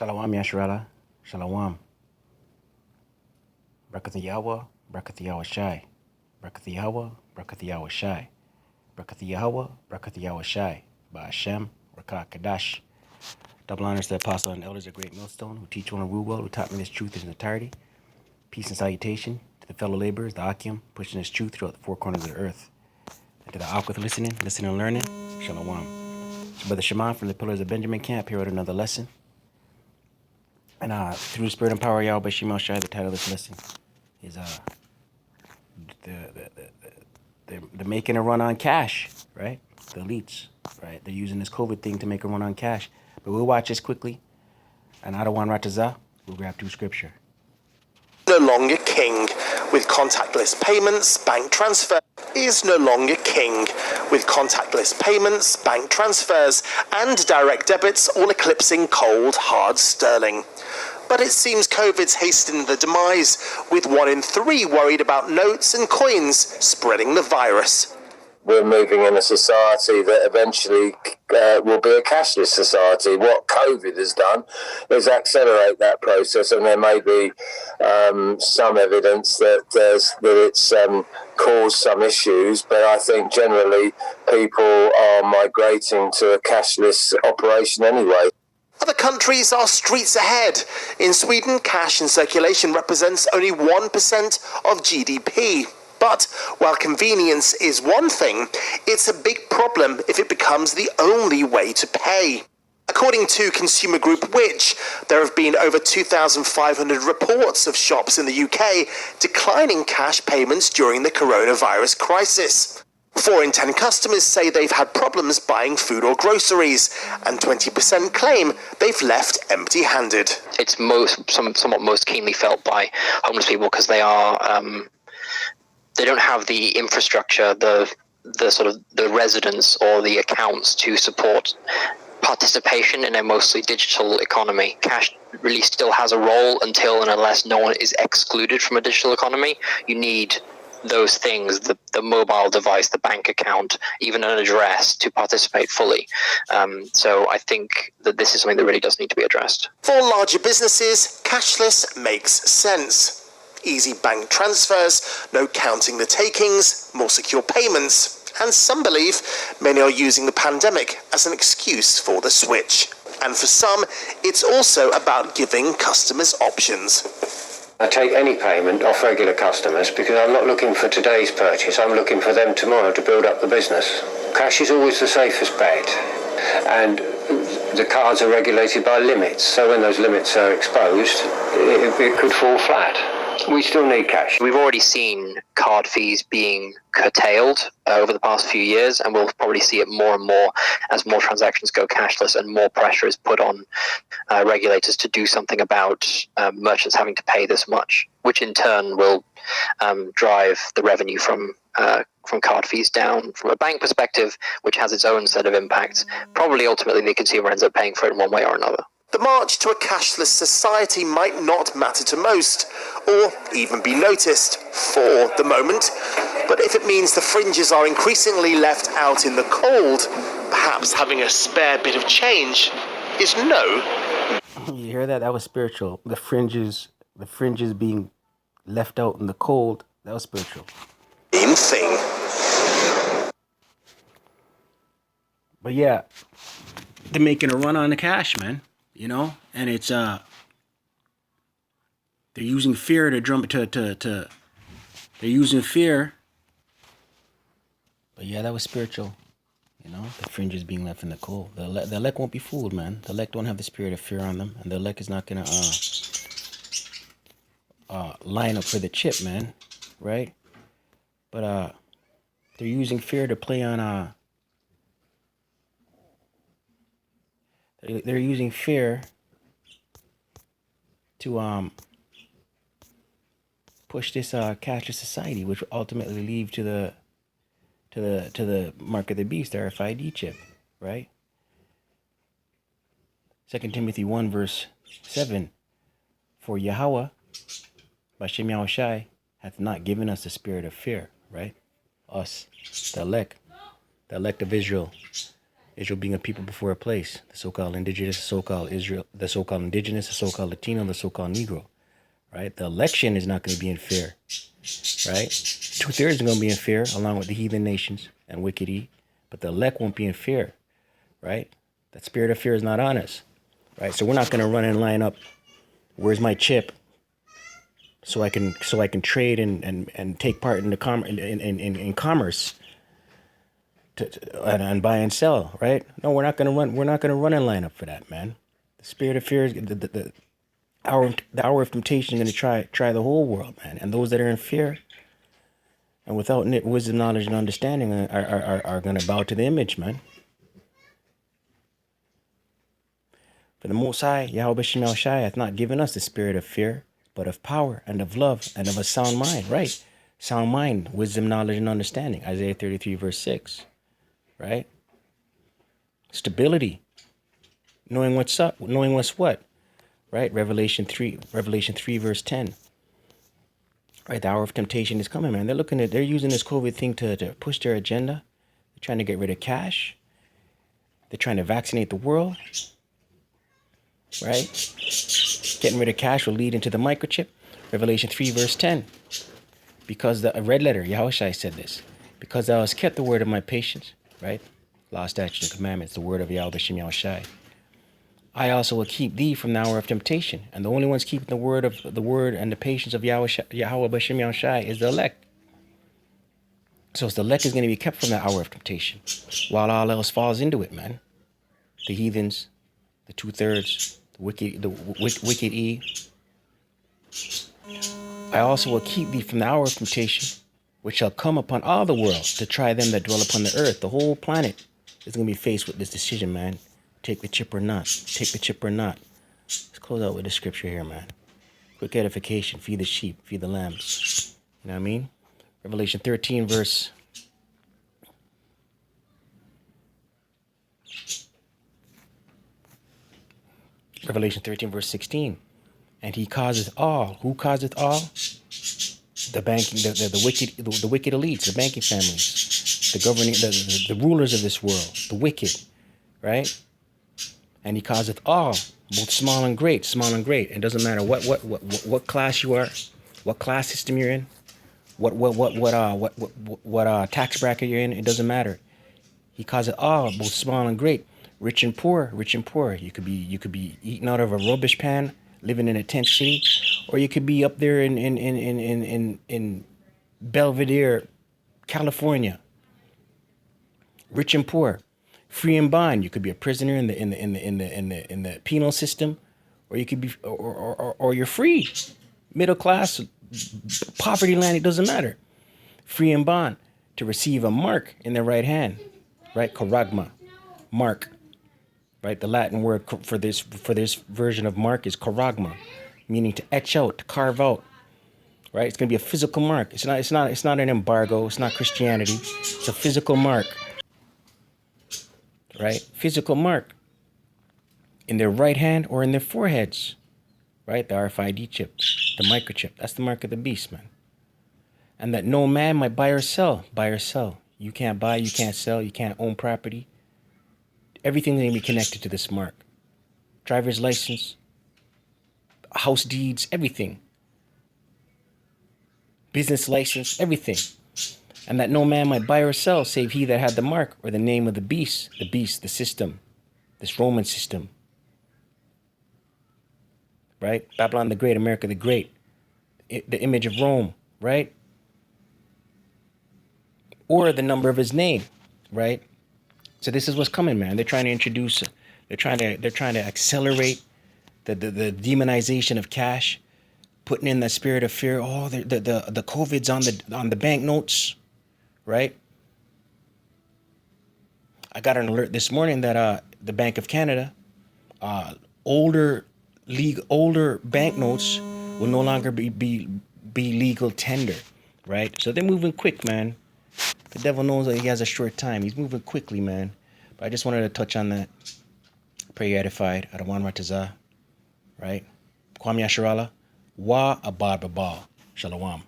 Shalom Yasharala, Shalom. Barakat Yahweh, Barakat Yahweh Shai. Barakat Yahweh, Barakat Yahweh Shai. Barakat Yahweh, Barakat Yahweh Shai. Ba'ashem, Rakat Kadash. Double honors to the apostle and elders of Great Millstone who teach one and rule well, who taught me this truth in its entirety. Peace and salutation to the fellow laborers, the Akim, pushing this truth throughout the four corners of the earth. And to the Akwith listening and learning, Shalom. So Brother Shimon from the Pillars of Benjamin Camp here with another lesson. And through the spirit and power of Yahweh Shimon Shai, the title of this lesson is they're making a run on cash, right? The elites, right? They're using this COVID thing to make a run on cash. But we'll watch this quickly. And Adawan Ratazah, we'll grab through scripture. No longer king. With contactless payments, bank transfer is no longer king. With contactless payments, bank transfers, and direct debits all eclipsing cold, hard sterling. But it seems COVID's hastening the demise, with 1 in 3 worried about notes and coins spreading the virus. We're moving in a society that eventually will be a cashless society. What COVID has done is accelerate that process, and there may be some evidence that it's caused some issues, but I think generally people are migrating to a cashless operation anyway. Other countries are streets ahead. In Sweden, cash in circulation represents only 1% of GDP. But while convenience is one thing, it's a big problem if it becomes the only way to pay. According to consumer group Which, there have been over 2,500 reports of shops in the UK declining cash payments during the coronavirus crisis. 4 in 10 customers say they've had problems buying food or groceries, and 20% claim they've left empty-handed. It's somewhat most keenly felt by homeless people because they are... they don't have the infrastructure, the sort of the residence or the accounts to support participation in a mostly digital economy. Cash really still has a role until and unless no one is excluded from a digital economy. You need those things, the mobile device, the bank account, even an address to participate fully. So I think that this is something that really does need to be addressed. For larger businesses, cashless makes sense. Easy bank transfers, no counting the takings, more secure payments, and some believe many are using the pandemic as an excuse for the switch. And for some, it's also about giving customers options. I take any payment off regular customers because I'm not looking for today's purchase, I'm looking for them tomorrow to build up the business. Cash is always the safest bet, and the cards are regulated by limits, so when those limits are exposed, it could fall flat. We still need cash. We've already seen card fees being curtailed over the past few years, and we'll probably see it more and more as more transactions go cashless and more pressure is put on regulators to do something about merchants having to pay this much, which in turn will drive the revenue from card fees down from a bank perspective, which has its own set of impacts. Probably ultimately the consumer ends up paying for it in one way or another. The march to a cashless society might not matter to most, or even be noticed for the moment. But if it means the fringes are increasingly left out in the cold, perhaps having a spare bit of change is no. You hear that? That was spiritual. The fringes being left out in the cold, that was spiritual. In thing. But yeah, they're making a run on the cash, man. You know, and it's they're using fear to they're using fear. But yeah, that was spiritual. You know, the fringes being left in the cold. The elect won't be fooled, man. The elect don't have the spirit of fear on them, and the elect is not gonna line up for the chip, man. Right? But they're using fear to play on they're using fear to push this cashless society, which will ultimately lead to the mark of the beast, the RFID chip, right? 2 Timothy 1 verse 7, for Yahweh, Bashem Yahushai, hath not given us the spirit of fear, right? Us, the elect of Israel. Israel being a people before a place. The so-called indigenous, the so-called Israel, the so-called indigenous, the so-called Latino, the so-called Negro. Right? The election is not going to be in fear. Right? 2/3 is going to be in fear, along with the heathen nations and wicked E. But the elect won't be in fear. Right? That spirit of fear is not on us. Right? So we're not going to run and line up. Where's my chip? So I can trade and take part in the in commerce and buy and sell, right? No, we're not gonna run and line up for that, man. The spirit of fear is the hour of temptation is gonna try the whole world, man. And those that are in fear and without wisdom, knowledge, and understanding are gonna bow to the image, man. For the Most High, Yahweh Shemel Shai, hath not given us the spirit of fear, but of power and of love and of a sound mind, right? Sound mind, wisdom, knowledge, and understanding. Isaiah 33, verse 6, right? Stability, knowing what's up, knowing what's what, right? Revelation 3, verse 10. Right, the hour of temptation is coming, man. They're using this COVID thing to push their agenda. They're trying to get rid of cash. They're trying to vaccinate the world. Right? Getting rid of cash will lead into the microchip. Revelation 3, verse 10. Because a red letter, Yahushua said this. Because thou hast kept the word of my patience, right? Law, statutes, and commandments, the word of Yahweh Shem Yahushai. I also will keep thee from the hour of temptation. And the only ones keeping the word and the patience of Yahweh Shem Yahushai is the elect. So the elect is going to be kept from the hour of temptation, while all else falls into it, man. The heathens, the 2/3, the wicked E. I also will keep thee from the hour of temptation, which shall come upon all the world to try them that dwell upon the earth. The whole planet is going to be faced with this decision, man. Take the chip or not. Take the chip or not. Let's close out with the scripture here, man. Quick edification. Feed the sheep. Feed the lambs. You know what I mean? Revelation 13, verse... Revelation 13, verse 16. And he causeth all. Who causeth all? The banking, the wicked elites, the banking families, the governing, the rulers of this world, the wicked, right? And he causeth all, both small and great, small and great. It doesn't matter what class you are, what class system you're in, what tax bracket you're in. It doesn't matter. He causeth all, both small and great, rich and poor, rich and poor. You could be eating out of a rubbish pan, living in a tent city, or you could be up there in Belvedere, California. Rich and poor, free and bond. You could be a prisoner in the penal system, or you could be, or you're free, middle class, poverty land. It doesn't matter. Free and bond to receive a mark in their right hand, right? Karagma, mark. Right, the Latin word for this version of mark is karagma, meaning to etch out, to carve out. Right, it's gonna be a physical mark. It's not an embargo. It's not Christianity. It's a physical mark. Right, physical mark in their right hand or in their foreheads. Right, the RFID chip, the microchip. That's the mark of the beast, man. And that no man might buy or sell. Buy or sell. You can't buy. You can't sell. You can't own property. Everything's going to be connected to this mark. Driver's license, house deeds, everything. Business license, everything. And that no man might buy or sell save he that had the mark or the name of the beast, the system, this Roman system. Right? Babylon the Great, America the Great, the image of Rome, right? Or the number of his name, right? So this is what's coming, man. They're trying to introduce, they're trying to accelerate the demonization of cash, putting in the spirit of fear. Oh, the COVID's on the banknotes, right? I got an alert this morning that the Bank of Canada, older banknotes will no longer be legal tender, right? So they're moving quick, man. The devil knows that he has a short time. He's moving quickly, man. But I just wanted to touch on that. Pray you're edified. Adawan Rataza. Right? Kwame Asharala. Wa Abad Babal. Shalom.